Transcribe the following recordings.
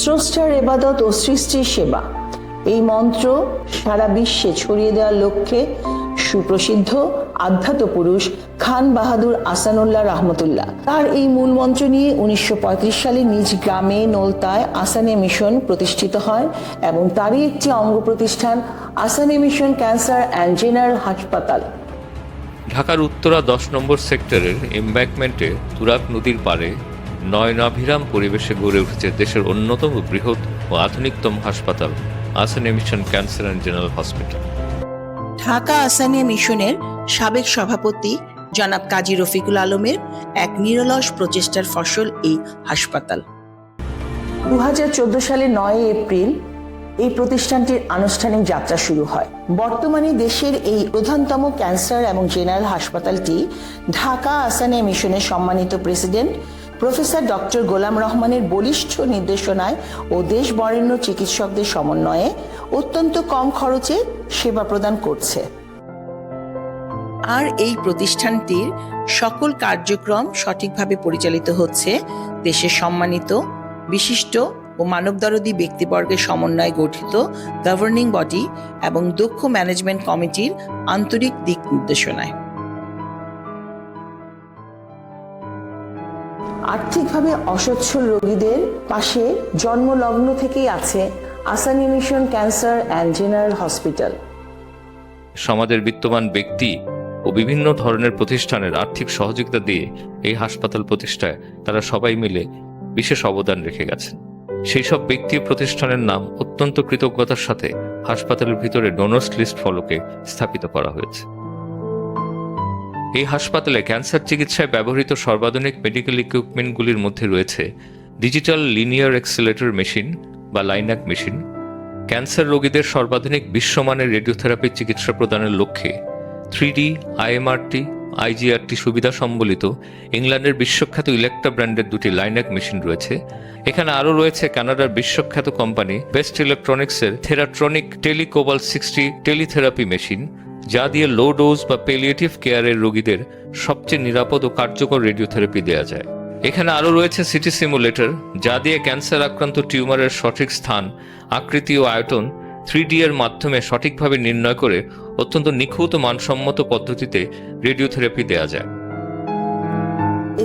স্রষ্টার ইবাদত ও সৃষ্টির সেবা, এই মন্ত্র সারা বিশ্বে ছড়িয়ে দেওয়ার লক্ষ্যে সুপ্রসিদ্ধ আধ্যাত্ম পুরুষ খান বাহাদুর আহসানুল্লাহ রহমতুল্লাহ তার এই মূল মন্ত্র নিয়ে 1935 সালে নিজ গ্রামে নোলতায় আহসানিয়া মিশন প্রতিষ্ঠিত হয় এবং তারই একটি অঙ্গ প্রতিষ্ঠান Ahsania mission cancer and general হাসপাতাল। ঢাকার উত্তরা 10 নম্বর সেক্টরের এমব্যাঙ্কমেন্টে তুরাগ নদীর পাড়ে নয়নাভিরাম পরিবেশে গড়ে উঠেছে দেশের অন্যতম বৃহৎ ও আধুনিকতম হাসপাতাল Ahsania mission cancer and general hospital. Dhaka Ahsania মিশনের সাবেক সভাপতি জনাব কাজী রফিকুল আলমের এক নিরলস প্রচেষ্টার ফসল এই হাসপাতাল। 2014 সালের 9 এপ্রিল এই প্রতিষ্ঠানটির আনুষ্ঠানিক যাত্রা শুরু হয়। বর্তমানে দেশের এই প্রধানতম ক্যান্সার এবং জেনারেল হাসপাতালটি ঢাকা আহসানিয়া মিশনের সম্মানিত প্রেসিডেন্ট প্রফেসর ডক্টর গোলাম রহমানের বলিষ্ঠ নির্দেশনায় ও দেশ বরেণ্য চিকিৎসকদের সমন্বয়ে অত্যন্ত কম খরচে সেবা প্রদান করছে। আর এই প্রতিষ্ঠানটির সকল কার্যক্রম সঠিকভাবে পরিচালিত হচ্ছে দেশের সম্মানিত বিশিষ্ট ও মানবদরদী ব্যক্তিবর্গের সমন্বয়ে গঠিত গভর্নিং বডি এবং দক্ষ ম্যানেজমেন্ট কমিটির আন্তরিক দিক নির্দেশনায়। আর্থিকভাবে অসচ্ছল রোগীদের পাশে জন্মলগ্ন থেকেই আছে Ahsania mission cancer and general hospital. সমাজের বিত্তবান ব্যক্তি ও বিভিন্ন ধরনের প্রতিষ্ঠানের আর্থিক সহযোগিতা দিয়ে এই হাসপাতাল প্রতিষ্ঠায় তারা সবাই মিলে বিশেষ অবদান রেখে গেছেন। সেই সব ব্যক্তি প্রতিষ্ঠানের নাম অত্যন্ত কৃতজ্ঞতার সাথে হাসপাতালের ভিতরে ডোনার্স লিস্ট ফলকে স্থাপিত করা হয়েছে। এই হাসপাতালে ক্যান্সার চিকিৎসায় ব্যবহৃত সর্বাধুনিক মেডিকেল ইকুইপমেন্টগুলির মধ্যে রয়েছে ডিজিটাল লিনিয়ার এক্সেলেটর মেশিন বা লাইনাক মেশিন, ক্যান্সার রোগীদের সর্বাধুনিক বিশ্বমানের রেডিওথেরাপি চিকিৎসা প্রদানের লক্ষ্যে 3D, IMRT, IGRT সুবিধা সম্বলিত ইংল্যান্ডের বিশ্বখ্যাত ইলেকট্রা ব্র্যান্ডের দুটি লাইনাক মেশিন রয়েছে। এখানে আরও রয়েছে কানাডার বিশ্বখ্যাত কোম্পানি বেস্ট ইলেকট্রনিক্সের থেরাট্রনিক টেলিকোবাল 60 টেলিথেরাপি মেশিন, যা দিয়ে লো ডোজ বা পেলিয়েটিভ কেয়ারের রোগীদের সবচেয়ে নিরাপদ ও কার্যকর রেডিওথেরাপি দেওয়া যায়। এখানে আরও রয়েছে সিটি সিমুলেটর, যা দিয়ে ক্যান্সার আক্রান্ত টিউমারের সঠিক স্থান, আকৃতি ও আয়তন 3D এর মাধ্যমে সঠিকভাবে নির্ণয় করে অত্যন্ত নিখুঁত ও মানসম্মত পদ্ধতিতে রেডিওথেরাপি দেওয়া যায়।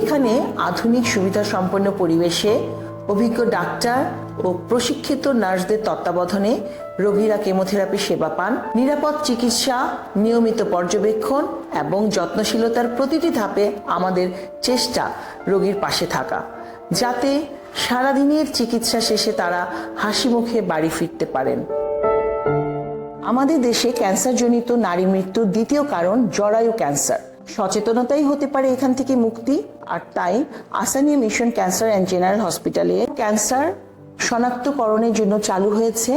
এখানে আধুনিক সুবিধা সম্পন্ন পরিবেশে অভিজ্ঞ ডাক্তার ও প্রশিক্ষিত নার্সদের তত্ত্বাবধানে রোগীরা কেমোথেরাপি সেবা পান। নিরাপদ চিকিৎসা, নিয়মিত পর্যবেক্ষণ এবং যত্নশীলতার প্রতিটি ধাপে আমাদের চেষ্টা রোগীর পাশে থাকা, যাতে সারাদিনের চিকিৎসা শেষে তারা হাসি মুখে বাড়ি ফিরতে পারেন। আমাদের দেশে ক্যান্সারজনিত নারী মৃত্যুর দ্বিতীয় কারণ জরায়ু ক্যান্সার। সচেতনতাই হতে পারে এখান থেকে মুক্তি। আর তাই Ahsania mission cancer and general হসপিটালে ক্যান্সার শনাক্তকরণের জন্য চালু হয়েছে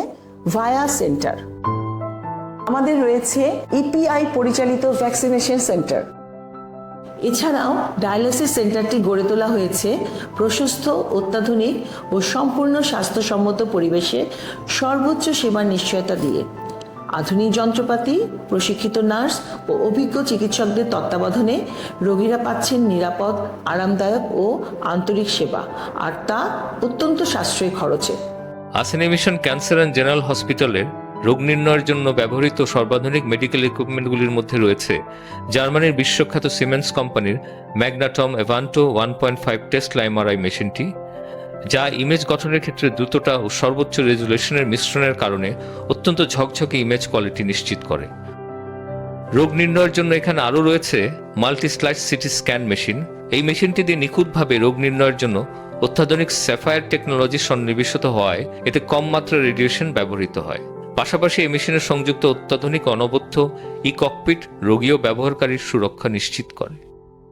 ভায়া সেন্টার। আমাদের রয়েছে ইপিআই পরিচালিত ভ্যাকসিনেশন সেন্টার। এছাড়াও ডায়ালিসিস সেন্টারটি গড়ে তোলা হয়েছে প্রশস্ত, অত্যাধুনিক ও সম্পূর্ণ স্বাস্থ্যসম্মত পরিবেশে সর্বোচ্চ সেবার নিশ্চয়তা দিয়ে। আধুনিক যন্ত্রপাতি, প্রশিক্ষিত নার্স ও অভিজ্ঞ চিকিৎসকদের তত্ত্বাবধানে রোগীরা পাচ্ছেন নিরাপদ, আরামদায়ক ও আন্তরিক সেবা, আর তা অত্যন্ত সাশ্রয়ী খরচে। Ahsania mission cancer and general হসপিটালের রোগ নির্ণয়ের জন্য ব্যবহৃত সর্বাধুনিক মেডিকেল ইকুইপমেন্টগুলির মধ্যে রয়েছে জার্মানির বিশ্বখ্যাত সিমেন্স কোম্পানির ম্যাগনাটম এভান্টো 1.5 টেসলা এমআরআই মেশিনটি, যা ইমেজ গঠনের ক্ষেত্রে দ্রুততা ও সর্বোচ্চ রেজুলেশনের মিশ্রণের কারণে অত্যন্ত ঝকঝকে ইমেজ কোয়ালিটি নিশ্চিত করে। রোগ নির্ণয়ের জন্য এখানে আরও রয়েছে multi slice CT scan machine. এই মেশিনটি দিয়ে নিখুঁতভাবে রোগ নির্ণয়ের জন্য অত্যাধুনিক স্যাফায়ার টেকনোলজি সন্নিবেশিত হওয়ায় এতে কম মাত্রার রেডিয়েশন ব্যবহৃত হয়। পাশাপাশি এই মেশিনের সংযুক্ত অত্যাধুনিক অনবদ্য ই ককপিট রোগী ও ব্যবহারকারীর সুরক্ষা নিশ্চিত করে।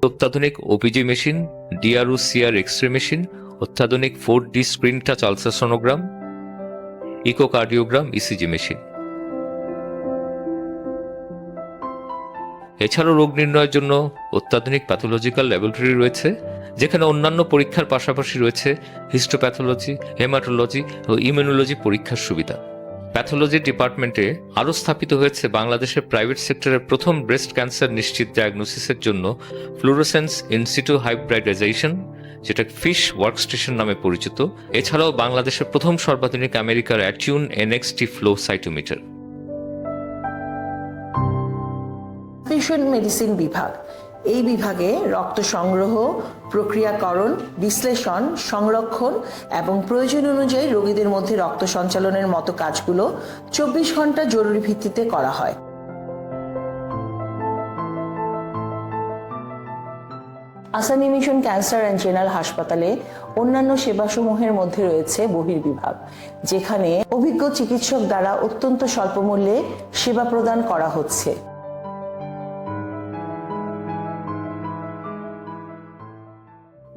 অত্যাধুনিক ওপিজি মেশিন, ডিআরও সিআর এক্সরে মেশিন, অত্যাধুনিক 4D screen touch ultrasonogram, echocardiogram, ECG machine. এছাড়াও রোগ নির্ণয়ের জন্য অত্যাধুনিক প্যাথোলজিক্যাল ল্যাবরেটরি রয়েছে, যেখানে অন্যান্য পরীক্ষার পাশাপাশি রয়েছে হিস্টোপ্যাথোলজি, হেমাটোলজি ও ইমিউনোলজি পরীক্ষার সুবিধা। প্যাথোলজি ডিপার্টমেন্টে আরও স্থাপিত হয়েছে বাংলাদেশের প্রাইভেট সেক্টরের প্রথম ব্রেস্ট ক্যান্সার নিশ্চিত ডায়াগনোসিসের জন্য ফ্লুরোসেন্স ইনসিটু হাইব্রিডাইজেশন, যেটা ফিশ ওয়ার্কস্টেশন নামে পরিচিত, এছাড়াও বাংলাদেশের প্রথম সর্বাধুনিক আমেরিকার অ্যাটিউন NXT ফ্লো সাইটোমিটার। ফিউশন মেডিসিন বিভাগ, এই বিভাগে রক্ত সংগ্রহ, প্রক্রিয়াকরণ, বিশ্লেষণ, সংরক্ষণ এবং প্রয়োজন অনুযায়ী রোগীদের মধ্যে রক্ত সঞ্চালনের মতো কাজগুলো 24 ঘন্টা জরুরি ভিত্তিতে করা হয়। আসানি মিশন ক্যান্সার অ্যান্ড জেনারেল হাসপাতালে অন্যান্য সেবাসমূহের মধ্যে রয়েছে বহির্বিভাগ, যেখানে অভিজ্ঞ চিকিৎসক দ্বারা অত্যন্ত স্বল্প মূল্যে সেবা প্রদান করা হচ্ছে।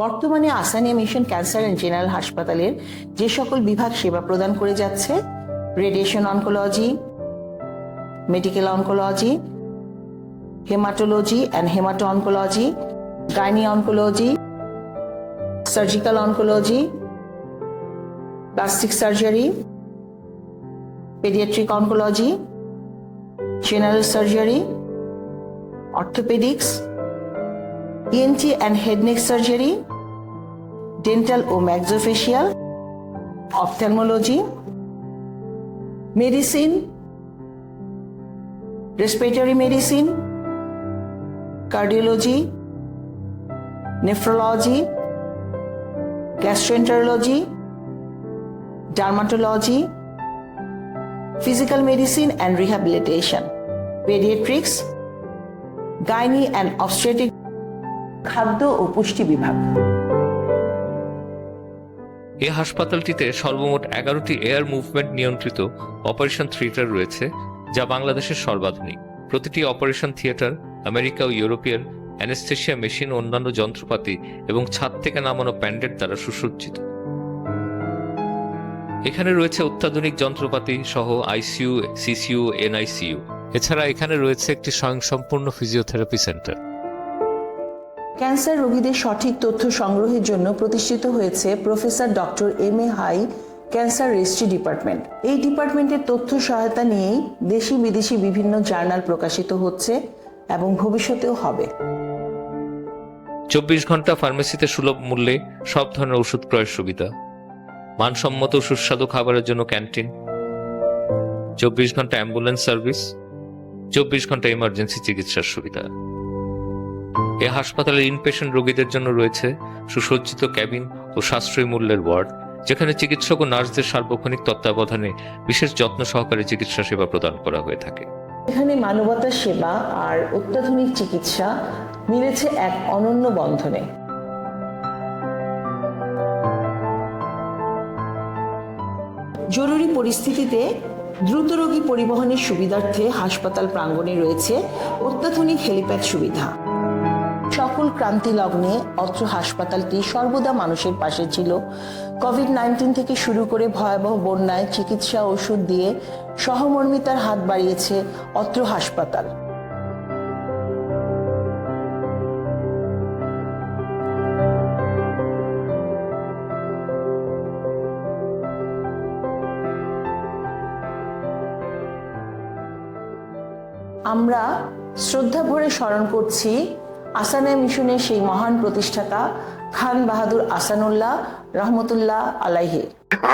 বর্তমানে Ahsania mission cancer and general হাসপাতালের যে সকল বিভাগ সেবা প্রদান করে যাচ্ছে: radiation oncology, medical oncology, haematology and haemato oncology, gynae oncology, surgical oncology, plastic surgery, paediatric oncology, general surgery, orthopaedics, ENT and head neck surgery, dental ও maxillofacial, ophthalmology, medicine, respiratory medicine, cardiology, nephrology, gastroenterology, dermatology, physical medicine and rehabilitation, pediatrics, gynae and obstetric, খাদ্য ও পুষ্টি বিভাগ। এই হাসপাতালটিতে সর্বমোট 11টি air movement নিয়ন্ত্রিত operation theatre রয়েছে, যা বাংলাদেশের সর্বাধুনিক। প্রতিটি অপারেশন থিয়েটার আমেরিকা ও ইউরোপিয়ান অ্যানেস্থেশিয়া মেশিন, অন্যান্য যন্ত্রপাতি এবং ছাদ থেকে নামানো প্যান্ডেট দ্বারা সুসজ্জিত। এখানে রয়েছে অত্যাধুনিক যন্ত্রপাতি সহ ICU, CCU, NICU। এছাড়া এখানে রয়েছে একটি স্বয়ংসম্পূর্ণ ফিজিওথেরাপি সেন্টার। ক্যান্সার রোগীদের সঠিক তথ্য সংগ্রহের জন্য প্রতিষ্ঠিত হয়েছে professor doctor MA Hai cancer registry department. এই ডিপার্টমেন্টের তথ্য সহায়তা নিয়েই দেশি বিদেশি বিভিন্ন জার্নাল প্রকাশিত হচ্ছে এবং ভবিষ্যতেও হবে। 24 ঘন্টা ফার্মেসিতে সুলভ মূল্যে সব ধরনের ওষুধ ক্রয়ের সুবিধা, মানসম্মত সুস্বাদু খাবারের জন্য ক্যান্টিন, 24 ঘন্টা অ্যাম্বুলেন্স সার্ভিস, 24 ঘন্টা ইমার্জেন্সি চিকিৎসার সুবিধা। এই হাসপাতালের ইনপেশেন্ট রোগীদের জন্য রয়েছে সুসজ্জিত ক্যাবিন ও সাশ্রয়ী মূল্যের ওয়ার্ড, যেখানে চিকিৎসক ও নার্সদের সার্বক্ষণিক তত্ত্বাবধানে বিশেষ যত্ন সহকারে চিকিৎসা সেবা প্রদান করা হয়ে থাকে। এখানে মানবতার সেবা আর অত্যাধুনিক চিকিৎসা মিলেছে এক অনন্য বন্ধনে। জরুরি পরিস্থিতিতে দ্রুত রোগী পরিবহনের সুবিধার্থে হাসপাতাল প্রাঙ্গণে রয়েছে অত্যাধুনিক হেলিপ্যাড সুবিধা। সকল ক্রান্তি লগ্নে অত্র হাসপাতালটি সর্বদা মানুষের পাশে ছিল। কোভিড-19 থেকে শুরু করে ভয়াবহ বন্যায় চিকিৎসা ওষুধ দিয়ে সহমর্মিতার হাত বাড়িয়েছে অত্র হাসপাতাল। আমরা শ্রদ্ধা ভরে স্মরণ করছি আসানা মিশনের সেই মহান প্রতিষ্ঠাতা খান বাহাদুর আসানুল্লাহ রহমতুল্লাহ আলাইহি।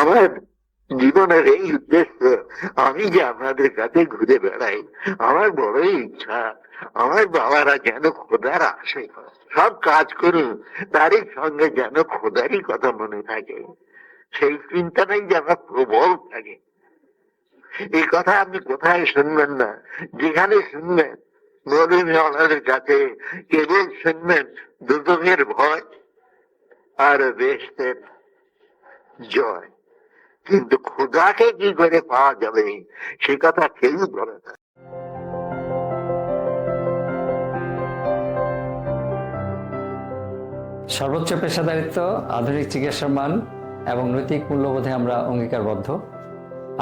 আমার জীবনের এই উদ্দেশ্য, আমি যে আপনাদের কাছে ঘুরে বেড়াই, আমার বড়ই ইচ্ছা আমার বাবারা যেন খোদার আসে, সব কাজ করুন, তারই সঙ্গে যেন খোদারই কথা মনে থাকে, সেই চিন্তাটাই যেন প্রবল থাকে। এই কথা আপনি কোথায় শুনবেন না, যেখানে শুনবেন নবীনের কাছে কেবল শুনবেন দুদকের ভয় আর বেহেশতের জয়, কিন্তু খোদাকে কি করে পাওয়া যাবে সে কথা কেউ বলে না। সর্বোচ্চ পেশাদারিত্ব, আধুনিক চিকিৎসার মান এবং নৈতিক মূল্যবোধে আমরা অঙ্গীকারবদ্ধ।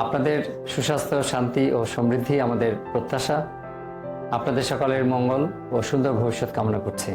আপনাদের সুস্বাস্থ্য, শান্তি ও সমৃদ্ধি আমাদের প্রত্যাশা। আপনাদের সকলের মঙ্গল ও সুন্দর ভবিষ্যৎ কামনা করছি।